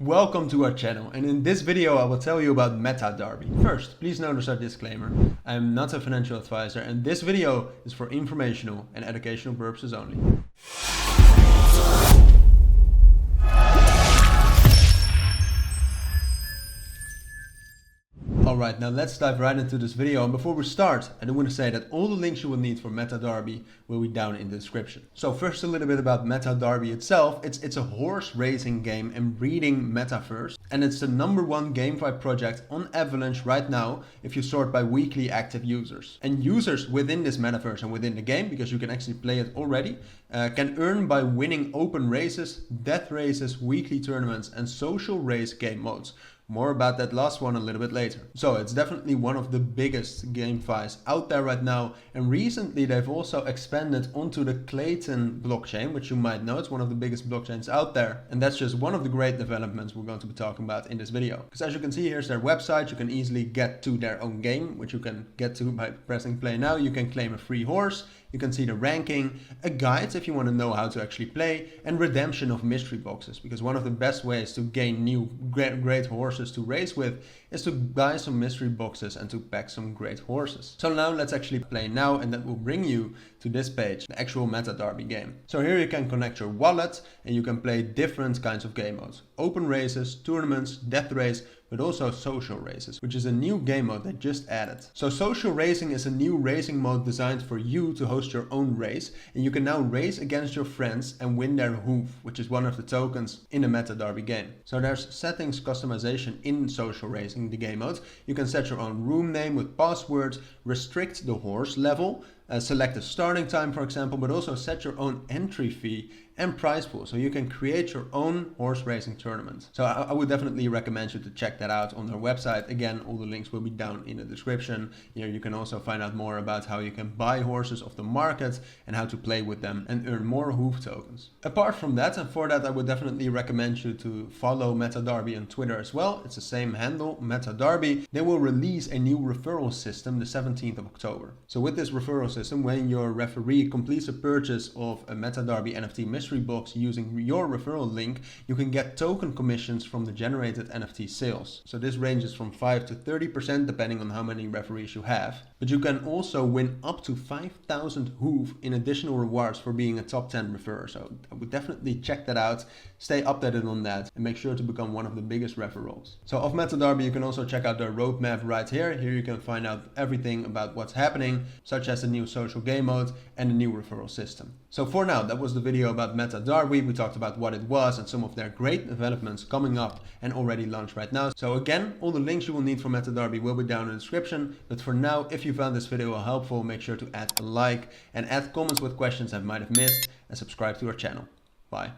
Welcome to our channel, and in this video I will tell you about MetaDerby. First, please notice our disclaimer. I am not a financial advisor and this video is for informational and educational purposes only. Alright, now let's dive right into this video, and before we start I do want to say that all the links you will need for MetaDerby will be down in the description. So first a little bit about MetaDerby itself. It's a horse racing game and breeding metaverse, and it's the #1 GameFi project on Avalanche right now if you sort by weekly active users. And users within this metaverse and within the game, because you can actually play it already, can earn by winning open races, death races, weekly tournaments and social race game modes. More about that last one a little bit later. So it's definitely one of the biggest GameFis out there right now, and recently they've also expanded onto the Clayton blockchain, which you might know it's one of the biggest blockchains out there, and that's just one of the great developments we're going to be talking about in this video. Because as you can see, here's their website. You can easily get to their own game, which you can get to by pressing play now. You can claim a free horse, you can see the ranking, a guide if you want to know how to actually play, and redemption of mystery boxes, because one of the best ways to gain new great horses to race with is to buy some mystery boxes and to pack some great horses. So now let's actually play now, and that will bring you to this page, the actual MetaDerby game. So here you can connect your wallet and you can play different kinds of game modes. Open races, tournaments, death race, but also social races, which is a new game mode they just added. So social racing is a new racing mode designed for you to host your own race, and you can now race against your friends and win their hoof, which is one of the tokens in the MetaDerby game. So there's settings customization in social racing, the game mode. You can set your own room name with passwords, restrict the horse level, select a starting time for example, but also set your own entry fee and prize pool, so you can create your own horse racing tournament. So I would definitely recommend you to check that out on their website. Again, all the links will be down in the description. Here you can also find out more about how you can buy horses off the market and how to play with them and earn more hoof tokens. Apart from that, and for that I would definitely recommend you to follow MetaDerby on Twitter as well. It's the same handle, MetaDerby. They will release a new referral system the 17th of October. So with this referral system, when your referee completes a purchase of a MetaDerby NFT mystery box using your referral link, you can get token commissions from the generated NFT sales. So this ranges from 5 to 30% depending on how many referees you have. But you can also win up to 5,000 hoof in additional rewards for being a top 10 referrer. So I would definitely check that out, stay updated on that, and make sure to become one of the biggest referrals. So of MetaDerby, you can also check out their roadmap right here. Here you can find out everything about what's happening, such as the new social game mode and the new referral system. So for now, that was the video about MetaDerby. We talked about what it was and some of their great developments coming up and already launched right now. So again, all the links you will need for MetaDerby will be down in the description. But for now, if you found this video helpful, make sure to add a like and add comments with questions I might have missed, and subscribe to our channel. Bye.